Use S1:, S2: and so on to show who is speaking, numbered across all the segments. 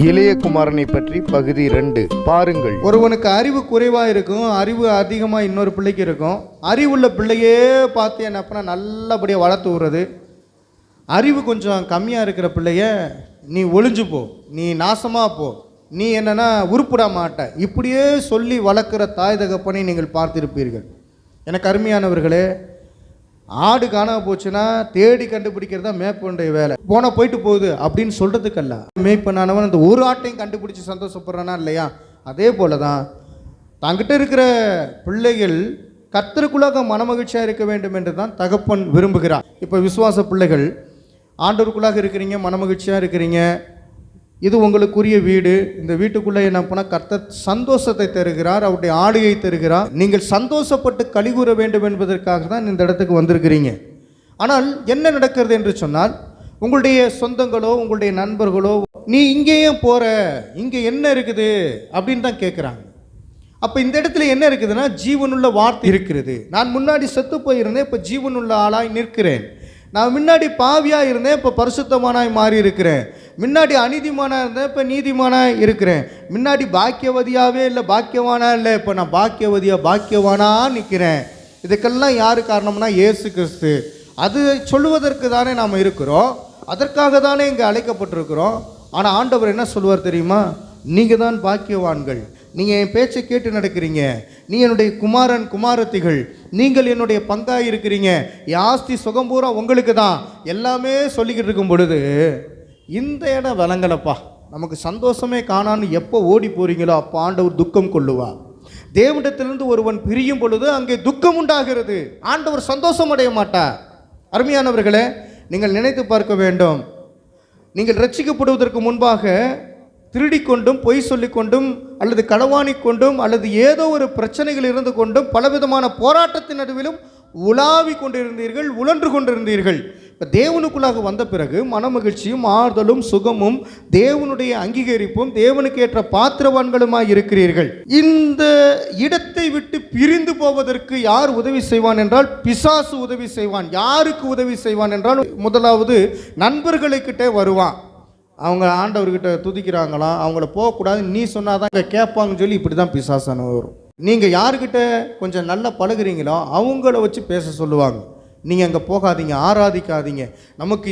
S1: இளைய குமாரனை பற்றி பகுதி 2 பாருங்கள்.
S2: ஒருவனுக்கு அறிவு குறைவாக இருக்கும், அறிவு அதிகமாக இன்னொரு பிள்ளைக்கு இருக்கும். அறிவுள்ள பிள்ளையே பார்த்து என்ன பண்ண நல்லபடியாக வளர்த்து விடுறது. அறிவு கொஞ்சம் கம்மியாக இருக்கிற பிள்ளைய நீ ஒளிஞ்சு போ, நீ நாசமாக போ, நீ என்னன்னா உருப்பிட மாட்ட, இப்படியே சொல்லி வளர்க்குற தாய் தகப்பனை நீங்கள் பார்த்திருப்பீர்கள். எனக்கு அருமையானவர்களே, ஆடு காணாம போச்சுன்னா தேடி கண்டுபிடிக்கிறது தான் மேய்ப்பனுடைய வேலை. போயிட்டு போகுது அப்படின்னு சொல்கிறதுக்கல்ல, மேய்ப்பனானவன் அந்த ஒரு ஆட்டையும் கண்டுபிடிச்சி சந்தோஷப்படுறானா இல்லையா? அதே போல தான் தங்கிட்ட இருக்கிற பிள்ளைகள் கர்த்தருக்குள்ளாக மனமகிழ்ச்சியாக இருக்க வேண்டும் என்று தான் தகப்பன் விரும்புகிறார். இப்போ விசுவாச பிள்ளைகள் ஆண்டவருக்குள்ளாக இருக்கிறீங்க, மனமகிழ்ச்சியாக இருக்கிறீங்க, இது உங்களுக்குரிய வீடு. இந்த வீட்டுக்குள்ளே என்ன பண்ணால் கர்த்தர் சந்தோஷத்தை தருகிறார், அவருடைய ஆளுகை தருகிறார். நீங்கள் சந்தோஷப்பட்டு கலிகூற வேண்டும் என்பதற்காக தான் இந்த இடத்துக்கு வந்திருக்கிறீங்க. ஆனால் என்ன நடக்கிறது என்று சொன்னால், உங்களுடைய சொந்தங்களோ உங்களுடைய நண்பர்களோ நீ இங்கேயே போகிற, இங்கே என்ன இருக்குது அப்படின்னு தான் கேட்குறாங்க. அப்போ இந்த இடத்துல என்ன இருக்குதுன்னா, ஜீவனுள்ள வார்த்தை இருக்கிறது. நான் முன்னாடி செத்து போயிருந்தேன், இப்போ ஜீவனுள்ள ஆளாய் நிற்கிறேன். நான் முன்னாடி பாவியாக இருந்தேன், இப்போ பரிசுத்தமானாய் மாறி இருக்கிறேன். முன்னாடி அநீதிமானாக இருந்தேன், இப்போ நீதிமானாக இருக்கிறேன். முன்னாடி பாக்கியவதியாகவே இல்லை, பாக்கியவானா இல்லை, இப்போ நான் பாக்கியவானா நிற்கிறேன். இதுக்கெல்லாம் யார் காரணம்னா இயேசு கிறிஸ்து. அது சொல்லுவதற்கு தானே நாம் இருக்கிறோம், அதற்காக தானே இங்கே அழைக்கப்பட்டிருக்கிறோம். ஆனால் ஆண்டவர் என்ன சொல்லுவார் தெரியுமா? நீங்கள் தான் பாக்கியவான்கள், நீங்கள் என் பேச்சை கேட்டு நடக்கிறீங்க, நீ என்னுடைய குமாரன் குமாரத்திகள், நீங்கள் என்னுடைய பங்காக இருக்கிறீங்க, என் ஆஸ்தி சுகம் பூரா உங்களுக்கு தான், எல்லாமே சொல்லிக்கிட்டு இருக்கும் பொழுது இந்த இடம் விளங்கலப்பா, நமக்கு சந்தோஷமே காணான்னு எப்போ ஓடி போகிறீங்களோ அப்போ ஆண்டவர் துக்கம் கொள்ளுவார். தேவனிடத்திலிருந்து ஒருவன் பிரியும் பொழுது அங்கே துக்கம் உண்டாகிறது, ஆண்டவர் சந்தோஷம் அடைய மாட்டார். அருமையானவர்களே, நீங்கள் நினைத்து பார்க்க வேண்டும். நீங்கள் ரட்சிக்கப்படுவதற்கு முன்பாக திருடிக்கொண்டும் பொய் சொல்லிக்கொண்டும் அல்லது களவாணி கொண்டும் அல்லது ஏதோ ஒரு பிரச்சனைகள் இருந்து கொண்டும் பலவிதமான போராட்டத்தின் நடுவிலும் உலாவி கொண்டிருந்தீர்கள், உழன்று கொண்டிருந்தீர்கள். இப்போ தேவனுக்குள்ளாக வந்த பிறகு மனமகிழ்ச்சியும் ஆறுதலும் சுகமும் தேவனுடைய அங்கீகரிப்பும் தேவனுக்கு ஏற்ற பாத்திரவான்களுமாய் இருக்கிறீர்கள். இந்த இடத்தை விட்டு பிரிந்து போவதற்கு யார் உதவி செய்வான் என்றால் பிசாசு உதவி செய்வான். யாருக்கு உதவி செய்வான் என்றால், முதலாவது நண்பர்களுக்கிட்டே வருவான். அவங்க ஆண்டவர்கிட்ட துதிக்கிறாங்களாம், அவங்கள போகக்கூடாது நீ சொன்னாதான் இங்கே கேட்பாங்கன்னு சொல்லி இப்படி தான் பிசாசான வரும். நீங்கள் யாருக்கிட்ட கொஞ்சம் நல்லா பழகுறீங்களோ அவங்கள வச்சு பேச சொல்லுவாங்க. நீங்கள் அங்கே போகாதீங்க, ஆராதிக்காதீங்க, நமக்கு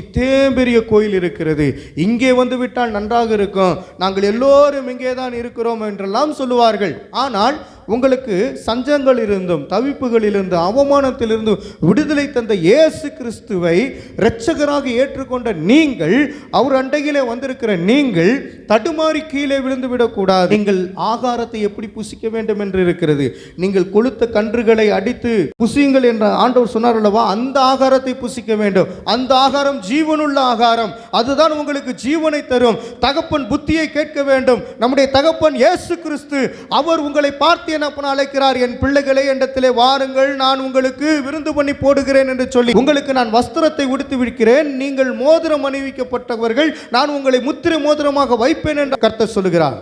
S2: பெரிய கோயில் இருக்கிறது, இங்கே வந்து விட்டால் நன்றாக இருக்கும், நாங்கள் எல்லோரும் இங்கே தான் இருக்கிறோம் என்றெல்லாம் சொல்லுவார்கள். ஆனால் உங்களுக்கு சஞ்சங்கள் இருந்தும் தவிப்புகளிலிருந்து அவமானத்திலிருந்து விடுதலை தந்த இயேசு கிறிஸ்துவை இரட்சகராக ஏற்றுக்கொண்ட நீங்கள், அவர் அண்டையிலே வந்திருக்கிற நீங்கள் தடுமாறி கீழே விழுந்து விடக்கூடாது. நீங்கள் ஆகாரத்தை எப்படி புசிக்க வேண்டும் என்று இருக்கிறது. நீங்கள் கொளுத்த கன்றுகளை அடித்து புசியுங்கள் என்ற ஆண்டவர் சொன்னார் அல்லவா, அந்த ஆகாரத்தை புசிக்க வேண்டும். அந்த ஆகாரம் ஜீவனுள்ள ஆகாரம், அதுதான் உங்களுக்கு ஜீவனை தரும். தகப்பன் புத்தியை கேட்க வேண்டும். நம்முடைய தகப்பன் இயேசு கிறிஸ்து, அவர் உங்களை பார்த்து என்ன பண்ண அழைக்கிறார்? என் பிள்ளைகளை என்னிடத்திலே வாருங்கள், நான் உங்களுக்கு விருந்து பண்ணி போடுகிறேன் என்று சொல்லி உங்களுக்கு நான் வஸ்திரத்தை உடுத்தி விடுகிறேன், நீங்கள் மோதிரம் அணிவிக்கப்பட்டவர்கள், நான் உங்களை முத்திரை மோதிரமாக வைப்பேன் என்று கர்த்தர் சொல்லுகிறார்.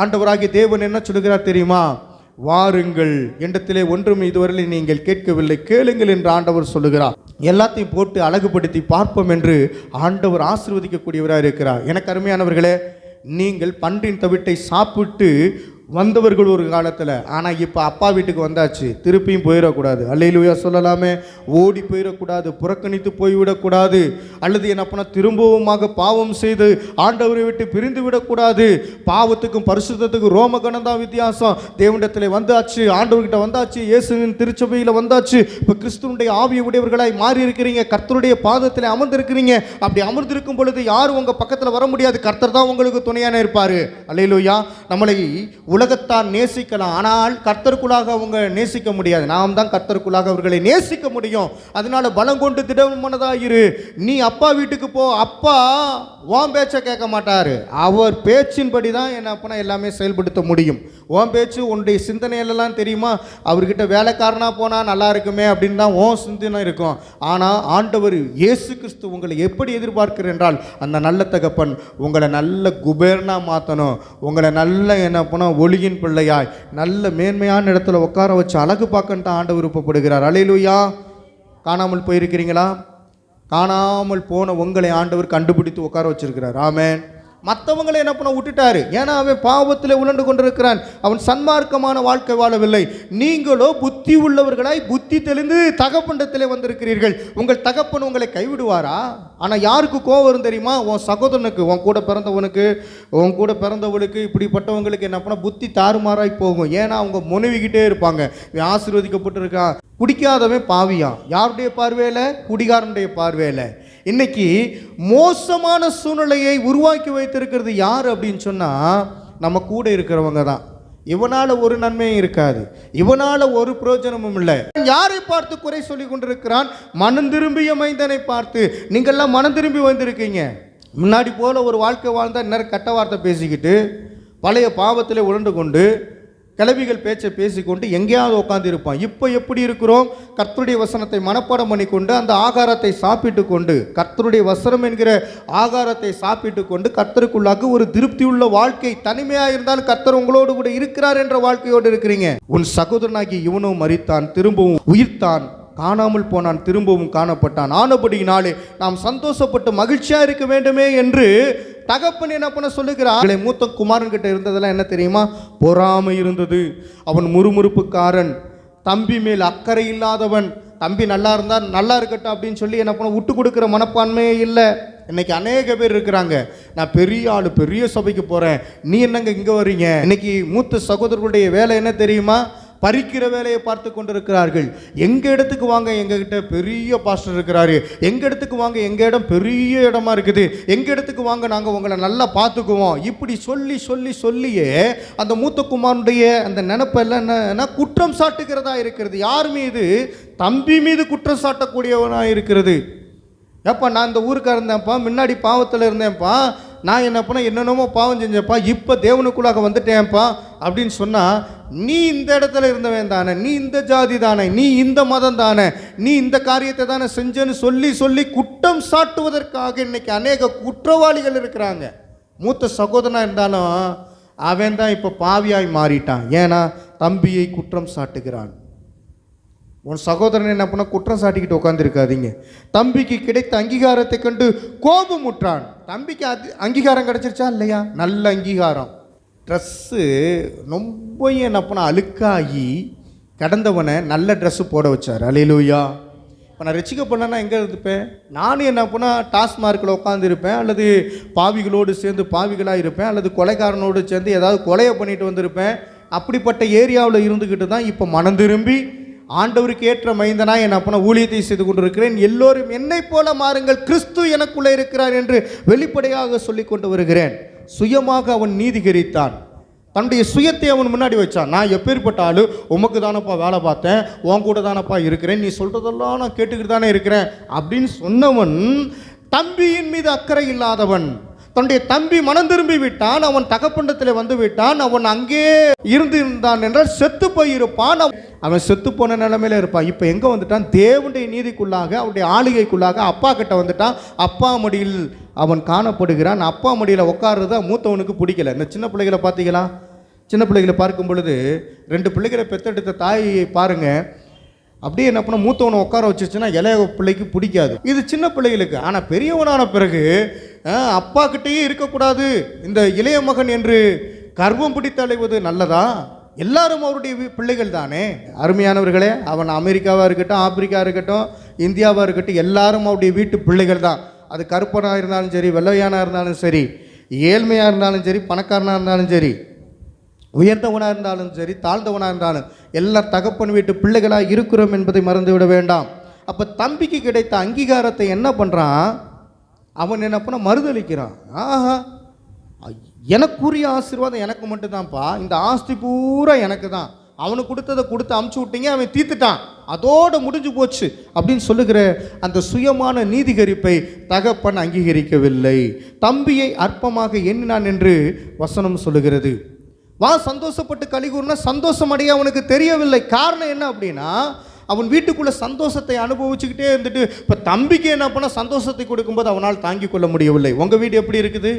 S2: ஆண்டவராகிய தேவன் என்ன சொல்லுகிறார் தெரியுமா? வாருங்கள், என்னிடத்திலே ஒன்றும் இதுவரை நீங்கள் கேட்கவில்லை, கேளுங்கள் என்று ஆண்டவர் சொல்லுகிறார். எல்லாத்தையும் போட்டு அழகுபடுத்தி பார்ப்போம் என்று ஆண்டவர் ஆசீர்வதிக்கக்கூடியவராக இருக்கிறார். எனக்கு அருமையானவர்களே, நீங்கள் பன்றின் தவிட்டை சாப்பிட்டு வந்தவர்கள் ஒரு காலத்தில், ஆனால் இப்போ அப்பா வீட்டுக்கு வந்தாச்சு, திருப்பியும் போயிடக்கூடாது. அல்லேலூயா சொல்லலாமே. ஓடி போயிடக்கூடாது, புறக்கணித்து போய்விடக்கூடாது, அல்லது என்ன பண்ண திரும்பவுமாக பாவம் செய்து ஆண்டவரை விட்டு பிரிந்து விடக்கூடாது. பாவத்துக்கும் பரிசுத்தத்துக்கும் ரோம கணந்தான் வித்தியாசம். தேவனிடத்தில் வந்தாச்சு, ஆண்டவர்கிட்ட வந்தாச்சு, இயேசுவின் திருச்சபையில் வந்தாச்சு, இப்போ கிறிஸ்துவனுடைய ஆவிய உடையவர்களாய் மாறி இருக்கிறீங்க, கர்த்தருடைய பாதத்தில் அமர்ந்திருக்கிறீங்க. அப்படி அமர்ந்திருக்கும் பொழுது யாரும் உங்கள் பக்கத்தில் வர முடியாது, கர்த்தர் தான் உங்களுக்கு துணையான இருப்பார். அல்லேலூயா. நம்மளை உலகத்தான் நேசிக்கலாம், ஆனால் கர்த்தருக்குள்ளாக அவங்க நேசிக்க முடியாது. நாம் தான் கர்த்தருக்குள்ளாக அவர்களை நேசிக்க முடியும். அதனால பலம் கொண்டு திடமனதாயிரு. நீ அப்பா வீட்டுக்கு போ, அப்பா உன் பேச்சை கேட்க மாட்டார், அவர் பேச்சின்படி தான் என்ன பண்ண எல்லாமே செயல்படுத்த முடியும். உன் பேச்சு உன்னுடைய சிந்தனையிலலாம் தெரியுமா, அவர்கிட்ட வேலைக்காரனாக போனால் நல்லா இருக்குமே அப்படின்னு தான் உன் சிந்தனை இருக்கும். ஆனால் ஆண்டவர் இயேசு கிறிஸ்து உங்களை எப்படி எதிர்பார்க்கிறார் என்றால், அந்த நல்ல தகப்பன் உங்களை நல்ல குபேரனா மாற்றணும், உங்களை நல்ல என்ன பண்ண ஒளியின் பிள்ளையாய் நல்ல மேன்மையான இடத்துல உட்கார வச்சு அழகு பார்க்கன்ட்டு ஆண்டவர் விருப்பப்படுகிறார். அல்லேலூயா. காணாமல் போயிருக்கிறீங்களா? காணாமல் போன உங்களை ஆண்டவர் கண்டுபிடித்து உட்கார வச்சிருக்கிறார். ஆமென். மற்றவங்களை என்ன பண்ண விட்டுட்டாரு. ஏன்னா அவன் பாவத்தில் உழண்டு கொண்டிருக்கிறான். அவன் சன்மார்க்கமான வாழ்க்கை வாழவில்லை. நீங்களோ புத்தி உள்ளவர்களாய் புத்தி தெளிந்து தகப்பண்டத்திலே வந்திருக்கிறீர்கள். உங்கள் தகப்பன் உங்களை கைவிடுவாரா? ஆனால் யாருக்கு கோவம் வரும் தெரியுமா? உன் சகோதரனுக்கு, உன் கூட பிறந்தவனுக்கு, உன் கூட பிறந்தவளுக்கு, இப்படிப்பட்டவங்களுக்கு என்ன பண்ண புத்தி தாறுமாறாய் போகும். ஏன்னா அவங்க முனைவிக்கிட்டே இருப்பாங்க. இவன் ஆசீர்வதிக்கப்பட்டு இருக்கான். குடிக்காதவன் பாவியான். யாருடைய பார்வையில்? குடிகாரனுடைய பார்வையில். இன்னைக்கு மோசமான சூழ்நிலையை உருவாக்கி வைத்திருக்கிறது யார் அப்படின்னு சொன்னால் நம்ம கூட இருக்கிறவங்க தான். இவனால் ஒரு நன்மையும் இருக்காது, இவனால் ஒரு பிரயோஜனமும் இல்லை. யாரை பார்த்து குறை சொல்லி கொண்டிருக்கிறான்? மனம் திரும்பிய மைந்தனை பார்த்து. நீங்கள்லாம் மனம் திரும்பி வந்திருக்கீங்க. முன்னாடி போல ஒரு வாழ்க்கை வாழ்ந்தால் நேரம் கட்ட வார்த்தை பேசிக்கிட்டு பழைய பாவத்தில் உழண்டு கொண்டு கிளவிகள் பேச்சை பேசிக்கொண்டு எங்கேயாவது உட்காந்து இருப்பான். இப்போ எப்படி இருக்கிறோம்? கர்த்தருடைய வசனத்தை மனப்பாடம் பண்ணி கொண்டு அந்த ஆகாரத்தை சாப்பிட்டு கொண்டு, கர்த்தருடைய வசனம் என்கிற ஆகாரத்தை சாப்பிட்டு கொண்டு கர்த்தருக்குள்ளாக ஒரு திருப்தி உள்ள வாழ்க்கை, தனிமையாக இருந்தாலும் கர்த்தர் உங்களோடு கூட இருக்கிறார் என்ற வாழ்க்கையோடு இருக்கிறீங்க. உன் சகோதரனாகி இவனும் மரித்தான், திரும்பவும் உயிர்த்தான், காணாமல் போனான், திரும்பவும் காணப்பட்டான். ஆனபடியினாலே நாம் சந்தோஷப்பட்டு மகிழ்ச்சியாக இருக்க வேண்டுமே என்று தகப்பன் என்ன பண்ண சொல்லுகிறார்? மூத்த குமாரன் கிட்ட இருந்ததெல்லாம் என்ன தெரியுமா? பொறாமை இருந்தது. அவன் முறுமுறுப்புக்காரன், தம்பி மேல் அக்கறை இல்லாதவன். தம்பி நல்லா இருந்தால் நல்லா இருக்கட்டும் அப்படின்னு சொல்லி என்ன பண்ண விட்டு கொடுக்குற மனப்பான்மையே இல்லை. இன்னைக்கு அநேக பேர் இருக்கிறாங்க, நான் பெரிய ஆள், பெரிய சபைக்கு போகிறேன், நீ என்னங்க இங்கே வர்றீங்க? இன்னைக்கு மூத்த சகோதரர்களுடைய வேலை என்ன தெரியுமா? பறிக்கிற வேலையை பார்த்து கொண்டிருக்கிறார்கள். எங்கள் இடத்துக்கு வாங்க, எங்ககிட்ட பெரிய பாஸ்டர் இருக்கிறாரு, எங்கள் இடத்துக்கு வாங்க, எங்கள் இடம் பெரிய இடமா இருக்குது, எங்கள் இடத்துக்கு வாங்க, நாங்கள் உங்களை நல்லா பார்த்துக்குவோம். இப்படி சொல்லி சொல்லி சொல்லியே அந்த மூத்த குமாரனுடைய அந்த நினைப்பெல்லாம் என்ன குற்றம் சாட்டுகிறதா இருக்கிறது. யார் மீது? தம்பி மீது குற்றம் சாட்டக்கூடியவனாக இருக்கிறது. ஏப்பா நான் இந்த ஊருக்காக இருந்தேன்ப்பா, முன்னாடி பாவத்தில் இருந்தேன்ப்பா, நான் என்ன பண்ண என்னென்னமோ பாவம் செஞ்சேன்ப்பா, இப்போ தேவனுக்குள்ளாக வந்துட்டேன்ப்பா அப்படின்னு சொன்னால், நீ இந்த இடத்துல இருந்தவன் தானே, நீ இந்த ஜாதி தானே, நீ இந்த மதம் தானே, நீ இந்த காரியத்தை தானே செஞ்சேன்னு சொல்லி சொல்லி குற்றம் சாட்டுவதற்காக இன்னைக்கு அநேக குற்றவாளிகள் இருக்கிறாங்க. மூத்த சகோதரனாக இருந்தாலும் அவன் தான் இப்போ பாவியாய் மாறிட்டான். ஏன்னா தம்பியை குற்றம் சாட்டுகிறான். உன் சகோதரன் என்ன பண்ண குற்றம் சாட்டிக்கிட்டு உட்காந்துருக்காதீங்க. தம்பிக்கு கிடைத்த அங்கீகாரத்தை கண்டு கோபமுற்றான். தம்பிக்கு அங்கீகாரம் கிடைச்சிருச்சா இல்லையா? நல்ல அங்கீகாரம். ட்ரெஸ்ஸு ரொம்ப என்ன பண்ண அழுக்காகி கடந்தவனை நல்ல ட்ரெஸ்ஸு போட வச்சார். அல்லேலூயா. இப்போ நான் ரட்சிக்கப்படனா எங்கே இருப்பேன்? நானும் என்ன பண்ணால் டாஸ்மார்க்கில் உட்காந்துருப்பேன், அல்லது பாவிகளோடு சேர்ந்து பாவிகளாக இருப்பேன், அல்லது கொலைக்காரனோடு சேர்ந்து ஏதாவது கொலையை பண்ணிட்டு வந்திருப்பேன். அப்படிப்பட்ட ஏரியாவில் இருந்துக்கிட்டு தான் இப்போ மனம் திரும்பி ஆண்டவருக்கு ஏற்ற மைந்தனா என் அப்பன ஊழியத்தை செய்து கொண்டிருக்கிறேன். எல்லோரும் என்னை போல மாறுங்கள், கிறிஸ்து எனக்குள்ளே இருக்கிறார் என்று வெளிப்படையாக சொல்லி கொண்டு வருகிறேன். சுயமாக அவன் நீதிகரித்தான். தன்னுடைய சுயத்தை அவன் முன்னாடி வச்சான். நான் எப்பேற்பட்ட ஆளு, உமக்கு தானப்பா வேலை பார்த்தேன், உன் கூட தானப்பா இருக்கிறேன், நீ சொல்கிறதெல்லாம் நான் கேட்டுக்கிட்டு தானே இருக்கிறேன் அப்படின்னு சொன்னவன் தம்பியின் மீது அக்கறை இல்லாதவன். தன்னுடைய தம்பி மனம் திரும்பி விட்டான், அவன் தகப்பண்டத்தில் வந்து விட்டான். அவன் அங்கே இருந்தான் என்றால் செத்து போயிருப்பான். அவன் செத்து போன நிலைமையில இருப்பான். இப்போ எங்கே வந்துட்டான்? தேவனுடைய நீதிக்குள்ளாக, அவனுடைய ஆளுகைக்குள்ளாக அப்பா கிட்ட வந்துட்டான். அப்பா மடியில் அவன் காணப்படுகிறான். அப்பா மடியில் உட்காருறது மூத்தவனுக்கு பிடிக்கல. இந்த சின்ன பிள்ளைகளை பார்த்தீங்களா? சின்ன பிள்ளைகளை பார்க்கும் பொழுது 2 பிள்ளைகளை பெற்றெடுத்த தாயை பாருங்க, அப்படியே என்ன பண்ண மூத்தவனை உட்கார வச்சிருச்சுன்னா இளைய பிள்ளைக்கு பிடிக்காது. இது சின்ன பிள்ளைகளுக்கு. ஆனால் பெரியவனான பிறகு அப்பா கிட்டேயே இருக்கக்கூடாது இந்த இளைய மகன் என்று கர்வம் பிடித்து அலைவது நல்லதா? எல்லாரும் அவருடைய பிள்ளைகள் தானே. அருமையானவர்களே, அவன் அமெரிக்காவாக இருக்கட்டும், ஆப்பிரிக்கா இருக்கட்டும், இந்தியாவாக இருக்கட்டும், எல்லாரும் அவருடைய வீட்டு பிள்ளைகள் தான். அது கருப்பனாக இருந்தாலும் சரி, வெள்ளையானாக இருந்தாலும் சரி, ஏழ்மையாக இருந்தாலும் சரி, பணக்காரனாக இருந்தாலும் சரி, உயர்ந்தவனாக இருந்தாலும் சரி, தாழ்ந்தவனாக இருந்தாலும் எல்லா தகப்பன் வீட்டு பிள்ளைகளாக இருக்கிறோம் என்பதை மறந்துவிட வேண்டாம். அப்போ தம்பிக்கு கிடைத்த அங்கீகாரத்தை என்ன பண்ணுறான்? அவன் என்ன பண்ண மறுதளிக்கிறான். ஆஹா, எனக்குரிய ஆசீர்வாதம் எனக்கு மட்டும்தான்ப்பா, இந்த ஆஸ்தி பூரா எனக்கு தான், அவனுக்கு கொடுத்ததை கொடுத்து அமுச்சு விட்டீங்க, அவன் தீர்த்துட்டான், அதோடு முடிஞ்சு போச்சு அப்படின்னு சொல்லுகிற அந்த சுயமான நீதிகரிப்பை தகப்பன் அங்கீகரிக்கவில்லை. தம்பியை அற்பமாக எண்ணினான் என்று வசனம் சொல்லுகிறது. வா சந்தோஷப்பட்டு கலிகூர்னா சந்தோஷம் அடைய அவனுக்கு தெரியவில்லை. காரணம் என்ன அப்படின்னா, அவன் வீட்டுக்குள்ளே சந்தோஷத்தை அனுபவிச்சுக்கிட்டே இருந்துட்டு இப்போ தம்பிக்கு என்ன பண்ணால் சந்தோஷத்தை கொடுக்கும்போது அவனால் தாங்கிக் கொள்ள முடியவில்லை. உங்கள் வீடு எப்படி இருக்குது?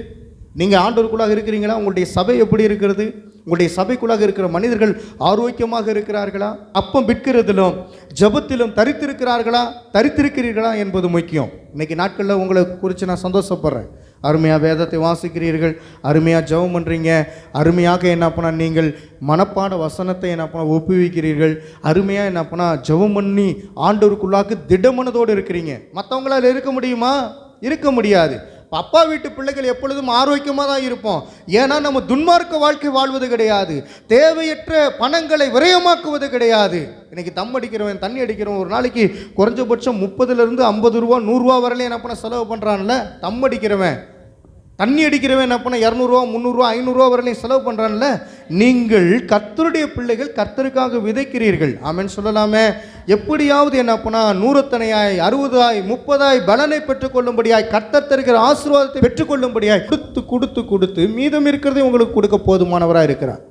S2: நீங்கள் ஆண்டவருக்குள்ளாக இருக்கிறீங்களா? உங்களுடைய சபை எப்படி இருக்கிறது? உங்களுடைய சபைக்குள்ளாக இருக்கிற மனிதர்கள் ஆரோக்கியமாக இருக்கிறார்களா? அப்பம் விற்கிறதிலும் ஜபத்திலும் தரித்திருக்கிறார்களா, தரித்திருக்கிறீர்களா என்பது முக்கியம். இன்றைக்கி நாட்களில் உங்களை குறித்து நான் சந்தோஷப்படுறேன். அருமையாக வேதத்தை வாசிக்கிறீர்கள், அருமையாக ஜெபம் பண்ணுறீங்க, அருமையாக என்ன பண்ணால் நீங்கள் மனப்பாட வசனத்தை என்ன பண்ணால் ஒப்புவிக்கிறீர்கள், அருமையாக என்ன பண்ணால் ஜெபம் பண்ணி ஆண்டவருக்குள்ளாக்கு திடமனதோடு இருக்கிறீங்க. மற்றவங்களால் இருக்க முடியுமா? இருக்க முடியாது. அப்பா வீட்டு பிள்ளைகள் எப்பொழுதும் ஆரோக்கியமாக தான் இருப்போம். ஏன்னா நம்ம துன்மார்க்க வாழ்க்கை வாழ்வது கிடையாது, தேவையற்ற பணங்களை விரயமாக்குவது கிடையாது. இன்னைக்கு தம் அடிக்கிறவன் தண்ணி அடிக்கிறவன் ஒரு நாளைக்கு குறைஞ்சபட்சம் 30லேருந்து 50 ரூபா 100 ரூபா வரலையும் என்ன பண்ண செலவு பண்ணுறான்ல. தம் அடிக்கிறவன் தண்ணி அடிக்கிறவன் என்ன பண்ண 200 ரூபா 300 ரூபா 500 ரூபா வரலையும் செலவு பண்ணுறான்ல. நீங்கள் கர்த்தருடைய பிள்ளைகள், கர்த்தருக்காக விதைக்கிறீர்கள். ஆமென் சொல்லலாமே. எப்படியாவது என்ன பண்ணா 100 60 30 பலனை பெற்றுக்கொள்ளும்படியாய், கர்த்தர் தருகிற ஆசீர்வாதத்தை பெற்றுக்கொள்ளும்படியாய் கொடுத்து கொடுத்து கொடுத்து மீதம் இருக்கிறதை உங்களுக்கு கொடுக்க போதுமானவராக இருக்கிறார்.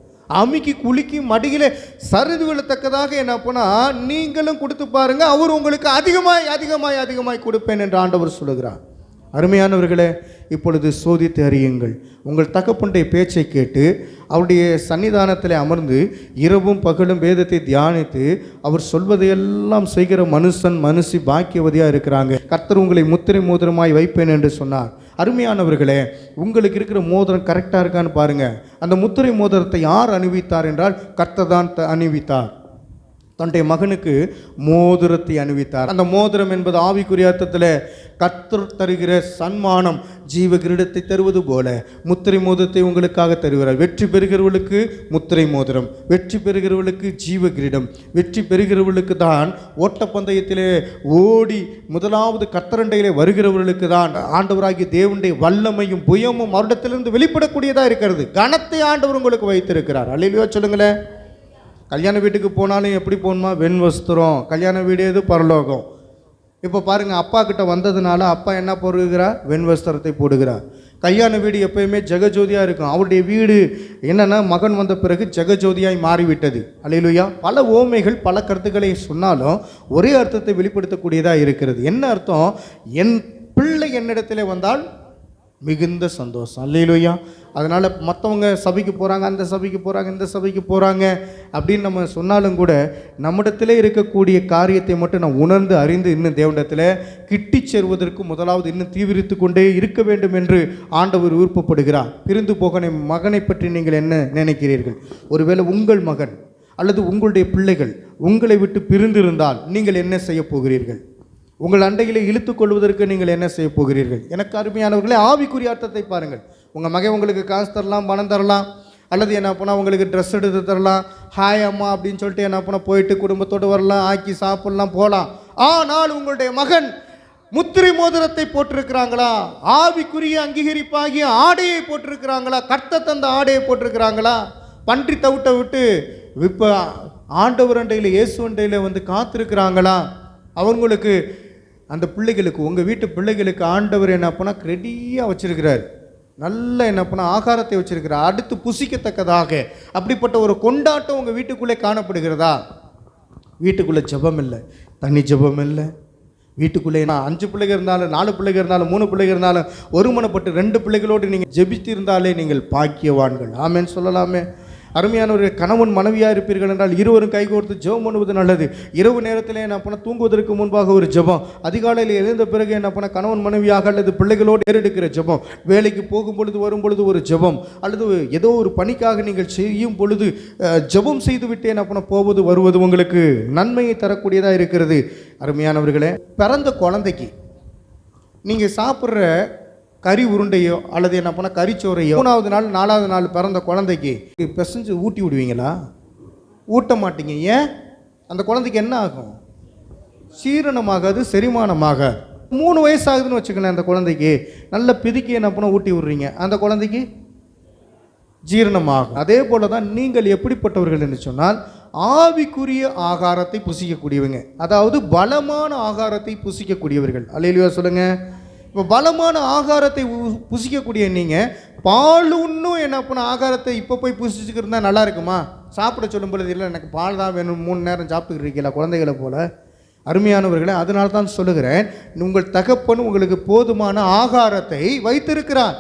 S2: அமுக்கி குலுக்கி மடியிலே சரிது விழத்தக்கதாக என்ன பண்ணா நீங்களும் கொடுத்து பாருங்க, அவர் உங்களுக்கு அதிகமாய் அதிகமாய் அதிகமாய் கொடுப்பேன் என்று ஆண்டவர் சொல்லுகிறார். அருமையானவர்களே, இப்பொழுது சோதித்து அறியுங்கள். உங்கள் தகப்பனுடைய பேச்சை கேட்டு அவருடைய சன்னிதானத்தில் அமர்ந்து இரவும் பகலும் வேதத்தை தியானித்து அவர் சொல்வதையெல்லாம் செய்கிற மனுஷி பாக்கியவதியாக இருக்கிறாங்க. கர்த்தர் உங்களை முத்திரை மோதிரமாய் வைப்பேன் என்று சொன்னார். அருமையானவர்களே, உங்களுக்கு இருக்கிற மோதிரம் கரெக்டாக இருக்கான்னு பாருங்கள். அந்த முத்திரை மோதிரத்தை யார் அணிவித்தார் என்றால் கர்த்தர் தான் அணிவித்தார். தன்னுடைய மகனுக்கு மோதிரத்தை அணிவித்தார். அந்த மோதிரம் என்பது ஆவிக்குரிய அர்த்தத்தில் கர்த்தர் தருகிற சன்மானம், ஜீவ கிரீடத்தை தருவது போல முத்திரை மோதிரத்தை உங்களுக்காக தருகிறார். வெற்றி பெறுகிறவர்களுக்கு முத்திரை மோதிரம், வெற்றி பெறுகிறவர்களுக்கு ஜீவ கிரீடம். வெற்றி பெறுகிறவர்களுக்கு தான் ஓட்டப்பந்தயத்திலே ஓடி முதலாவது கர்த்தரண்டையிலே வருகிறவர்களுக்கு தான் ஆண்டவராகிய தேவனுடைய வல்லமையும் புயமும் அவரிடத்திலிருந்து வெளிப்படக்கூடியதாக இருக்கிறது. கனத்தை ஆண்டவர் உங்களுக்கு வைத்திருக்கிறார். அல்லேலூயா சொல்லுங்களேன். கல்யாண வீட்டுக்கு போனாலும் எப்படி போகணுமா? வெண் வஸ்திரம். கல்யாண வீடு எது? பரலோகம். இப்போ பாருங்கள், அப்பா கிட்ட வந்ததுனால அப்பா என்ன போடுகிறார்? வெண் வஸ்திரத்தை போடுகிறார். கல்யாண வீடு எப்பயுமே ஜெகஜோதியாக இருக்கும். அவருடைய வீடு என்னென்னா மகன் வந்த பிறகு ஜெகஜோதியாய் மாறிவிட்டது. அல்லேலூயா. பல ஓமைகள் பல கருத்துக்களை சொன்னாலும் ஒரே அர்த்தத்தை வெளிப்படுத்தக்கூடியதாக இருக்கிறது. என்ன அர்த்தம்? என் பிள்ளை என்னிடத்திலே வந்தால் மிகுந்த சந்தோஷம். அல்லேலூயா. அதனால் மற்றவங்க சபைக்கு போகிறாங்க, அந்த சபைக்கு போகிறாங்க, இந்த சபைக்கு போகிறாங்க அப்படின்னு நம்ம சொன்னாலும் கூட நம்மிடத்திலே இருக்கக்கூடிய காரியத்தை மட்டும் நான் உணர்ந்து அறிந்து இன்னும் தேவனிடத்தில் கிட்டி சேருவதற்கு முதலாவது இன்னும் தீவிரித்து கொண்டே இருக்க வேண்டும் என்று ஆண்டவர் விருப்பப்படுகிறார். பிரிந்து போகிற மகனை பற்றி நீங்கள் என்ன நினைக்கிறீர்கள்? ஒருவேளை உங்கள் மகன் அல்லது உங்களுடைய பிள்ளைகள் உங்களை விட்டு பிரிந்திருந்தால் நீங்கள் என்ன செய்ய போகிறீர்கள்? உங்கள் அண்டையிலே இழுத்து கொள்வதற்கு நீங்கள் என்ன செய்ய போகிறீர்கள்? எனக்கு அருமையானவர்களே, ஆவிக்குரிய அர்த்தத்தை பாருங்கள். உங்கள் மகன் உங்களுக்கு காசு தரலாம், பணம் தரலாம், அல்லது என்ன பண்ணால் உங்களுக்கு ட்ரெஸ் எடுத்து தரலாம், ஹாய் அம்மா அப்படின்னு சொல்லிட்டு என்ன பண்ணால் போயிட்டு குடும்பத்தோடு வரலாம், ஆக்கி சாப்பிட்லாம், போகலாம். ஆனால் உங்களுடைய மகன் முத்திரை மோதிரத்தை போட்டிருக்கிறாங்களா? ஆவிக்குரிய அங்கீகரிப்பாகிய ஆடையை போட்டிருக்கிறாங்களா? கர்த்தர் தந்த ஆடையை போட்டிருக்கிறாங்களா? பன்றி தவிட்டை விட்டு இப்போ ஆண்டவர் அண்டையில் இயேசு அண்டையில் வந்து காத்திருக்கிறாங்களா? அவங்களுக்கு அந்த பிள்ளைகளுக்கு, உங்கள் வீட்டு பிள்ளைகளுக்கு ஆண்டவர் என்ன பண்ணால் ரெடியாக வச்சிருக்கிறார். நல்ல என்ன பண்ணால் ஆகாரத்தை வச்சிருக்கிறார், அடுத்து புசிக்கத்தக்கதாக. அப்படிப்பட்ட ஒரு கொண்டாட்டம் உங்கள் வீட்டுக்குள்ளே காணப்படுகிறதா? வீட்டுக்குள்ளே ஜெபம் இல்லை, தனி ஜெபம் இல்லை. வீட்டுக்குள்ளே 5 பிள்ளைகள் இருந்தாலும் 4 பிள்ளைகள் இருந்தாலும் 3 பிள்ளைகள் இருந்தாலும் ஒருமனப்பட்டு 2 பிள்ளைகளோடு நீங்கள் ஜெபித்திருந்தாலே நீங்கள் பாக்கியவான்கள். ஆமென் சொல்லலாமே. அருமையான ஒரு கணவன் மனைவியாக இருப்பீர்கள் என்றால் இருவரும் கைகோர்த்து ஜெபம் பண்ணுவது நல்லது. இரவு நேரத்தில் என்ன பண்ண தூங்குவதற்கு முன்பாக ஒரு ஜெபம், அதிகாலையில் எழுந்த பிறகு என்ன பண்ண கணவன் மனைவியாக அல்லது பிள்ளைகளோடு ஏறெடுக்கிற ஜெபம், வேலைக்கு போகும் பொழுது வரும் பொழுது ஒரு ஜெபம், அல்லது ஏதோ ஒரு பணிக்காக நீங்கள் செய்யும் பொழுது ஜெபம் செய்துவிட்டு என்ன பண்ண போவது வருவது உங்களுக்கு நன்மையை தரக்கூடியதாக இருக்கிறது. அருமையானவர்களே, பிறந்த குழந்தைக்கு நீங்கள் சாப்பிட்ற கறி உருண்டையோ அல்லது என்ன பண்ணால் கறிச்சோறையோ 3வது நாள் 4வது நாள் பிறந்த குழந்தைக்கு பிசைஞ்சு ஊட்டி விடுவீங்களா? ஊட்ட மாட்டீங்க. ஏன்? அந்த குழந்தைக்கு என்ன ஆகும்? சீரணமாகாது, செரிமானமாக. 3 வயசு ஆகுதுன்னு வச்சுக்கலேன், அந்த குழந்தைக்கு நல்ல பிதுக்கி என்ன பண்ண ஊட்டி விடுறீங்க, அந்த குழந்தைக்கு ஜீரணமாகும். அதே போல தான் நீங்கள் எப்படிப்பட்டவர்கள் என்று சொன்னால் ஆவிக்குரிய ஆகாரத்தை புசிக்கக்கூடியவங்க, அதாவது பலமான ஆகாரத்தை புசிக்கக்கூடியவர்கள். அல்லேலூயா சொல்லுங்க. இப்போ பலமான ஆகாரத்தை புசிக்கக்கூடிய நீங்கள் பால் இன்னும் என்ன பண்ண ஆகாரத்தை இப்போ போய் புசிச்சுக்கிட்டு இருந்தால் நல்லா இருக்குமா? சாப்பிட சொல்லும் பொழுது இல்லை எனக்கு பால் தான் வேணும், 3 நேரம் சாப்பிட்டுக்கிட்டு இருக்கீங்களா குழந்தைகளை போல? அருமையானவர்களே, அதனால தான் சொல்லுகிறேன், உங்கள் தகப்பன் உங்களுக்கு போதுமான ஆகாரத்தை வைத்திருக்கிறார்.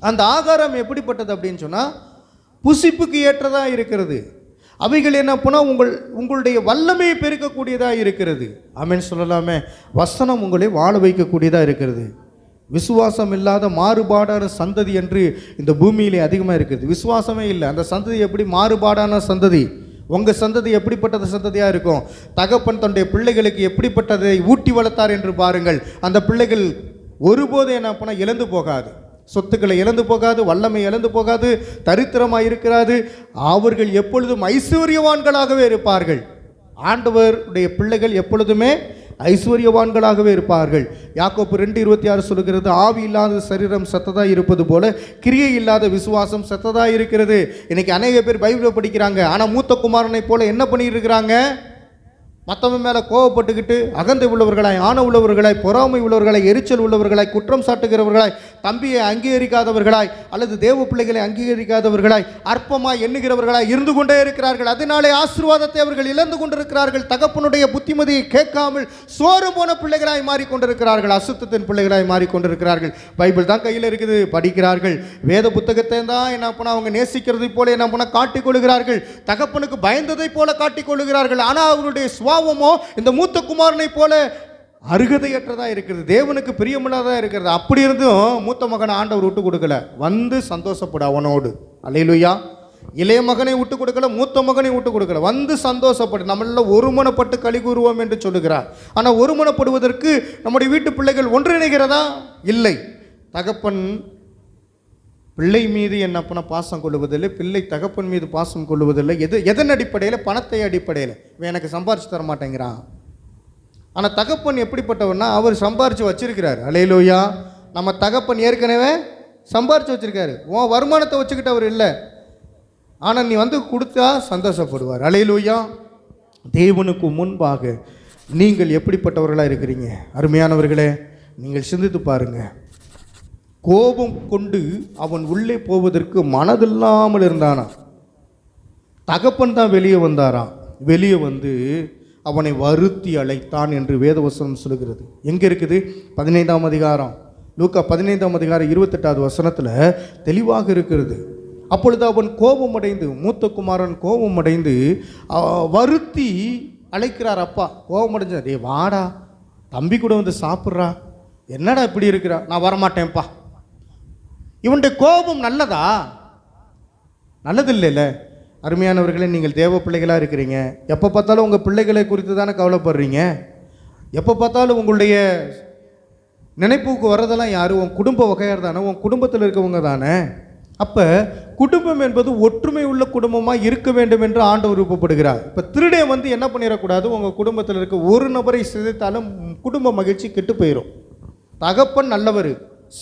S2: அந்த ஆகாரம் எப்படிப்பட்டது அப்படின்னு சொன்னால் புசிப்புக்கு ஏற்றதாக இருக்கிறது. அவைகள் என்ன போனால் உங்களுடைய வல்லமையை பெருக்கக்கூடியதாக இருக்கிறது. ஆமென் சொல்லலாமே. வசனம் உங்களை வாழ வைக்கக்கூடியதாக இருக்கிறது. விசுவாசம் இல்லாத மாறுபாடான சந்ததி என்று இந்த பூமியிலே அதிகமாக இருக்குது. விசுவாசமே இல்லை, அந்த சந்ததி எப்படி மாறுபாடான சந்ததி? உங்கள் சந்ததி எப்படிப்பட்டது சந்ததியாக இருக்கும்? தகப்பன் தன்னுடைய பிள்ளைகளுக்கு எப்படிப்பட்டதை ஊட்டி வளர்த்தார் என்று பாருங்கள். அந்த பிள்ளைகள் ஒருபோதும் என்ன பண்ணால் இழந்து போகாது, சொத்துக்களை இழந்து போகாது, வல்லமை இழந்து போகாது, தரித்திரமாக இருக்கிறாது. அவர்கள் எப்பொழுதும் ஐஸ்வர்யவான்களாகவே இருப்பார்கள். ஆண்டவருடைய பிள்ளைகள் எப்பொழுதுமே ஐஸ்வர்யவான்களாகவே இருப்பார்கள். யாக்கோப்பு 2:26 சொல்லுகிறது, ஆவி இல்லாத சரீரம் செத்ததா இருப்பது போல கிரியை இல்லாத விசுவாசம் செத்ததா இருக்கிறது. இன்னைக்கு அநேக பேர் பைபிளை படிக்கிறாங்க, ஆனால் மூத்த குமாரனை போல என்ன பண்ணிட்டு இருக்கிறாங்க? மற்றவன் மேலே கோவப்பட்டுக்கிட்டு அகந்தை உள்ளவர்களாய், ஆணவ உள்ளவர்களாய், பொறாமை உள்ளவர்களாய், எரிச்சல் உள்ளவர்களாய், குற்றம் சாட்டுகிறவர்களாய், தம்பியை அங்கீகரிக்காதவர்களாய் அல்லது தேவ பிள்ளைகளை அங்கீகரிக்காதவர்களாய், அற்பமாய் எண்ணுகிறவர்களாய் இருந்து கொண்டே இருக்கிறார்கள். அதனாலே ஆசீர்வாதத்தை அவர்கள் இழந்து கொண்டிருக்கிறார்கள். தகப்பனுடைய புத்திமதியை கேட்காமல் சோறு போன பிள்ளைகளாய் மாறிக்கொண்டிருக்கிறார்கள், அசுத்தத்தின் பிள்ளைகளாய் மாறிக்கொண்டிருக்கிறார்கள். பைபிள் தான் கையில் இருக்குது, படிக்கிறார்கள். வேத புத்தகத்தை தான் என்ன பண்ண அவங்க நேசிக்கிறதை போல என்ன பண்ண காட்டிக்கொள்கிறார்கள், தகப்பனுக்கு பயந்ததை போல காட்டிக்கொள்கிறார்கள். ஆனால் அவருடைய சுவாவமோ இந்த மூத்த குமாரனை போல அருகதையற்றதா இருக்கிறது, தேவனுக்கு பிரியமில்லாததா இருக்கிறது. அப்படி இருந்தும் மூத்த மகனை ஆண்டவர் விட்டு கொடுக்கல, வந்து சந்தோஷப்படு அவனோடு. அல்லேலூயா. இளைய மகனை விட்டு கொடுக்கல, மூத்த மகனை விட்டு கொடுக்கல, வந்து சந்தோஷப்படு. நம்மள ஒருமனப்பட்டு களி கூறுவோம் என்று சொல்லுகிறார். ஆனால் ஒருமனப்படுவதற்கு நம்முடைய வீட்டு பிள்ளைகள் ஒன்றிணைகிறதா? இல்லை. தகப்பன் பிள்ளை மீது என்ன பண்ண பாசம் கொள்ளுவதில்லை, பிள்ளை தகப்பன் மீது பாசம் கொள்ளுவதில்லை. எதன் அடிப்படையில்? பணத்தை அடிப்படையில். இவன் எனக்கு சம்பாரிச்சு தர மாட்டேங்கிறான். ஆனால் தகப்பன் எப்படிப்பட்டவர்னா, அவர் சம்பாரித்து வச்சிருக்கிறார். அல்லேலூயா. நம்ம தகப்பன் ஏற்கனவே சம்பாரித்து வச்சிருக்காரு. உன் வருமானத்தை வச்சுக்கிட்டு அவர் இல்லை, ஆனால் நீ வந்து கொடுத்தா சந்தோஷப்படுவார். அல்லேலூயா. தேவனுக்கு முன்பாக நீங்கள் எப்படிப்பட்டவர்களாக இருக்கிறீங்க? அருமையானவர்களே, நீங்கள் சிந்தித்து பாருங்கள். கோபம் கொண்டு அவன் உள்ளே போவதற்கு மனதில்லாமல் இருந்தானா. தகப்பன் தான் வெளியே வந்தாராம். வெளியே வந்து அவனை வருத்தி அழைத்தான் என்று வேதவசனம் சொல்லுகிறது. எங்கே இருக்குது? 15ஆம் அதிகாரம், லூக்கா 15ஆம் அதிகாரம் 28வது வசனத்தில் தெளிவாக இருக்கிறது. அப்பொழுது அவன் கோபமடைந்து, மூத்த குமாரன் கோபமடைந்து வருத்தி அழைக்கிறார். அப்பா கோபமடைஞ்ச, டே வாடா, தம்பி கூட வந்து சாப்பிட்றா, என்னடா இப்படி இருக்கிறா? நான் வரமாட்டேன்ப்பா. இவனுடைய கோபம் நல்லதா? நல்லது இல்லைல்ல. அருமையானவர்களே, நீங்கள் தேவ பிள்ளைகளாக இருக்கிறீங்க. எப்போ பார்த்தாலும் உங்கள் பிள்ளைகளை குறித்து தானே கவலைப்படுறீங்க. எப்போ பார்த்தாலும் உங்களுடைய நினைப்புக்கு வர்றதெல்லாம் யார்? உன் குடும்ப வகையார் தானே, உன் குடும்பத்தில் இருக்கவங்க தானே. அப்போ குடும்பம் என்பது ஒற்றுமை உள்ள குடும்பமாக இருக்க வேண்டும் என்று ஆண்டவர் விருப்பப்படுகிறார். இப்போ திருடே வந்து என்ன பண்ணிடக்கூடாது? உங்கள் குடும்பத்தில் இருக்க ஒரு நபரை சிதைத்தாலும் குடும்ப மகிழ்ச்சி கெட்டு போயிடும். தகப்பன் நல்லவர்,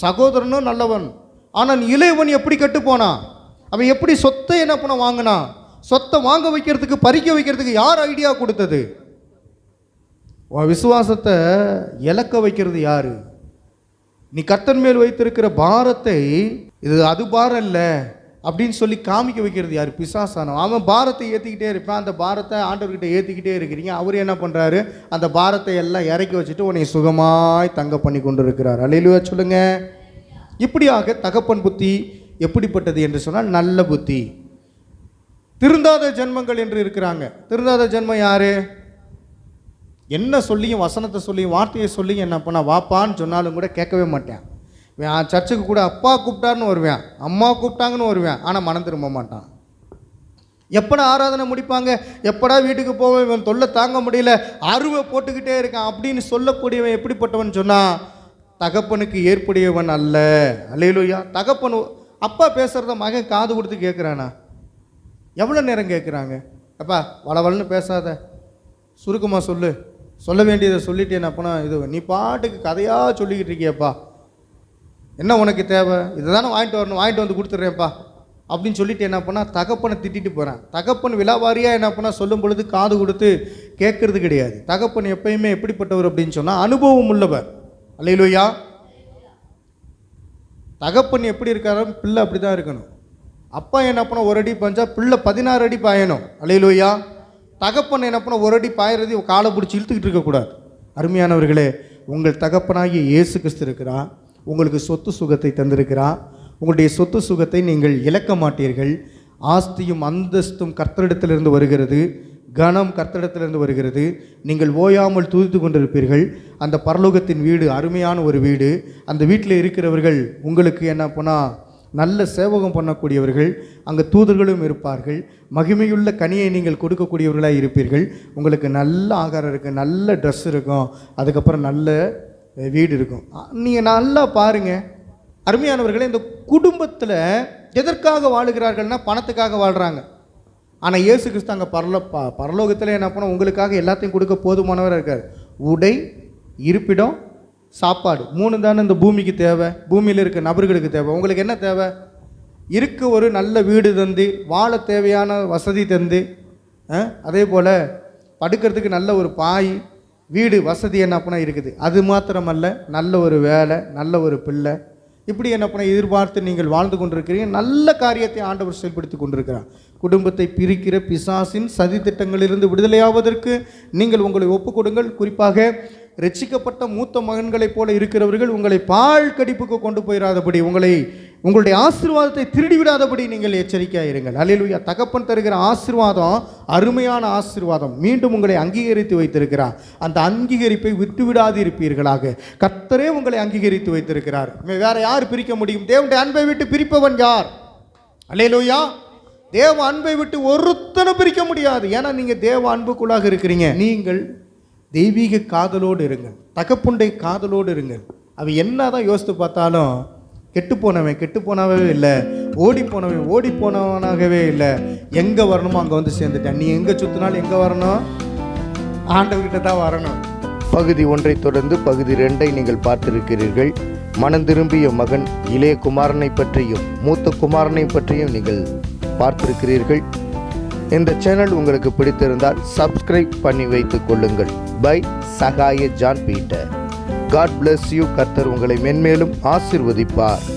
S2: சகோதரனும் நல்லவன், ஆனால் இளையவன் எப்படி கெட்டு போனான்? அவன் எப்படி சொத்தை என்ன பண்ண வாங்கினான்? சொத்தை வாங்க வைக்கிறதுக்கு, பறிக்க வைக்கிறதுக்கு யார் ஐடியா கொடுத்தது? உன் விசுவாசத்தை இழக்க வைக்கிறது யாரு? நீ கர்த்தர் மேல் வைத்திருக்கிற பாரத்தை, இது அது பாரம் இல்லை அப்படின்னு சொல்லி காமிக்க வைக்கிறது யார்? பிசாசானவன். அவன் பாரத்தை ஏற்றிக்கிட்டே இருப்பான். அந்த பாரத்தை ஆண்டவர்கிட்ட ஏற்றிக்கிட்டே இருக்கிறீங்க. அவர் என்ன பண்ணுறாரு? அந்த பாரத்தை எல்லாம் இறக்கி வச்சுட்டு உன்னை சுகமாய் தங்க பண்ணி கொண்டு இருக்கிறார். அல்லேலூயா சொல்லுங்க. இப்படியாக தகப்பன் புத்தி எப்படிப்பட்டது என்று சொன்னால் நல்ல புத்தி. திருந்தாத ஜென்மங்கள் என்று இருக்கிறாங்க. திருந்தாத ஜென்மம் யாரு? என்ன சொல்லியும், வசனத்தை சொல்லியும், வார்த்தையை சொல்லியும் என்ன பண்ண, வாப்பான்னு சொன்னாலும் கூட கேட்கவே மாட்டேன். சர்ச்சுக்கு கூட அப்பா கூப்பிட்டாருன்னு வருவேன், அம்மா கூப்பிட்டாங்கன்னு வருவேன், ஆனால் மனம் திரும்ப மாட்டான். எப்படா ஆராதனை முடிப்பாங்க, எப்படா வீட்டுக்கு போவேன், இவன் தொல்லை தாங்க முடியல, அருவை போட்டுக்கிட்டே இருக்கான் அப்படின்னு சொல்லக்கூடியவன் எப்படிப்பட்டவன் சொன்னால் தகப்பனுக்கு ஏற்புடையவன் அல்ல. அல்லேலூயா. தகப்பன் அப்பா பேசுகிறத மகன் காது கொடுத்து கேட்குறானா? எவ்வளோ நேரம் கேட்குறாங்க? அப்பா வளவலன்னு பேசாத, சுருக்கமாக சொல்லு, சொல்ல வேண்டியதை சொல்லிட்டு என்ன பண்ண, இது நீ பாட்டுக்கு கதையாக சொல்லிக்கிட்டு இருக்கியப்பா, என்ன உனக்கு தேவை, இதை தானே வாங்கிட்டு வரணும், வாங்கிட்டு வந்து கொடுத்துட்றேன்ப்பா அப்படின்னு சொல்லிட்டு என்ன பண்ணால் தகப்பனை திட்டிட்டு போகிறேன். தகப்பன் விலாவாரியாக என்ன பண்ணால் சொல்லும் பொழுது காது கொடுத்து கேட்கறது கிடையாது. தகப்பன் எப்பயுமே எப்படிப்பட்டவர் அப்படின்னு சொன்னால் அனுபவம் உள்ளவர். அல்லேலூயா. தகப்பன் எப்படி இருக்காரோ பிள்ளை அப்படி தான் இருக்கணும். அப்பா என்ன பண்ண ஒரு அடி பாய்ஞ்சா பிள்ளை 16 அடி பாயணும். அல்லேலூயா. தகப்பன் என்ன பண்ண ஒரு அடி பாயறது காலை பிடிச்சி இழுத்துக்கிட்டு இருக்கக்கூடாது. அருமையானவர்களே, உங்கள் தகப்பனாகிய இயேசு கிறிஸ்து இருக்கிறா, உங்களுக்கு சொத்து சுகத்தை தந்திருக்கிறா. உங்களுடைய சொத்து சுகத்தை நீங்கள் இழக்க மாட்டீர்கள். ஆஸ்தியும் அந்தஸ்தும் கர்த்தரிடத்திலிருந்து வருகிறது, கனம் கர்த்தரிடத்திலிருந்து வருகிறது. நீங்கள் ஓயாமல் துதித்து கொண்டிருப்பீர்கள். அந்த பரலோகத்தின் வீடு அருமையான ஒரு வீடு. அந்த வீட்டில் இருக்கிறவர்கள் உங்களுக்கு என்ன பண்ணால் நல்ல சேவகம் பண்ணக்கூடியவர்கள். அங்கே தூதர்களும் இருப்பார்கள். மகிமையுள்ள கனியை நீங்கள் கொடுக்கக்கூடியவர்களாக இருப்பீர்கள். உங்களுக்கு நல்ல ஆகாரம் இருக்கும், நல்ல ட்ரெஸ் இருக்கும், அதுக்கப்புறம் நல்ல வீடு இருக்கும். நீங்கள் நல்லா பாருங்கள் அருமையானவர்களே, இந்த குடும்பத்தில் எதற்காக வாழுகிறார்கள்னா பணத்துக்காக வாழ்கிறாங்க. ஆனால் இயேசு கிறிஸ்து அங்கே பரலோகத்தில் என்ன பண்ண உங்களுக்காக எல்லாத்தையும் கொடுக்க போதுமானவராக இருக்கார். உடை, இருப்பிடம், சாப்பாடு 3 தானே இந்த பூமிக்கு தேவை. பூமியில் இருக்க நபர்களுக்கு தேவை. உங்களுக்கு என்ன தேவை? இருக்க ஒரு நல்ல வீடு தந்து, வாழ தேவையான வசதி தந்து, அதே போல் படுக்கிறதுக்கு நல்ல ஒரு பாய், வீடு வசதி என்ன பண்ண இருக்குது. அது மாத்திரமல்ல, நல்ல ஒரு வேலை, நல்ல ஒரு பிள்ளை, இப்படி என்ன பண்ண எதிர்பார்த்து நீங்கள் வாழ்ந்து கொண்டிருக்கிறீங்க. நல்ல காரியத்தை ஆண்டவர் செயல்படுத்தி கொண்டிருக்கிறார். குடும்பத்தை பிரிக்கிற பிசாசின் சதி திட்டங்களிலிருந்து விடுதலையாவதற்கு நீங்கள் உங்களை ஒப்புக் கொடுங்கள். குறிப்பாக ரட்சிக்கப்பட்ட மூத்த மகன்களைப் போல இருக்கிறவர்கள் உங்களை பால் கடிப்புக்கு கொண்டு போயிடாதபடி, உங்களுடைய ஆசீர்வாதத்தை திருடிவிடாதபடி நீங்கள் எச்சரிக்கையாக இருங்கள். அல்லேலூயா. தகப்பன் தருகிற ஆசீர்வாதம் அருமையான ஆசீர்வாதம். மீண்டும் உங்களை அங்கீகரித்து வைத்திருக்கிறார். அந்த அங்கீகரிப்பை விட்டுவிடாது இருப்பீர்களாக. கர்த்தரே உங்களை அங்கீகரித்து வைத்திருக்கிறார். வேற யார் பிரிக்க முடியும்? தேவனுடைய அன்பை விட்டு பிரிப்பவன் யார்? அல்லேலூயா. தேவ அன்பை விட்டு ஒருத்தனும் பிரிக்க முடியாது. ஏன்னா நீங்கள் தேவ அன்புக்குள்ளாக இருக்கிறீங்க. நீங்கள் தெய்வீக காதலோடு இருங்கள், தகப்புண்டை காதலோடு இருங்கள். அவ என்ன தான் யோசித்து பார்த்தாலும் கெட்டு போனவே இல்லை, ஓடி போனவனாகவே இல்லை. எங்கே வரணுமோ அங்கே வந்து சேர்ந்துட்டேன். நீ எங்கே சுற்றினாலும் எங்கே வரணும்? ஆண்டவர்கிட்ட தான் வரணும்.
S1: பகுதி 1 தொடர்ந்து பகுதி 2 நீங்கள் பார்த்திருக்கிறீர்கள். மனம் திரும்பிய மகன் இளைய குமாரனை பற்றியும் மூத்த குமாரனை பற்றியும் நீங்கள் பார்த்திருக்கிறீர்கள். இந்த சேனல் உங்களுக்கு பிடித்திருந்தால் சப்ஸ்கிரைப் பண்ணி வைத்துக் கொள்ளுங்கள். Bye Sagaya John Peter. God bless you. கர்த்தர் உங்களை மென்மேலும் ஆசீர்வதிப்பார்.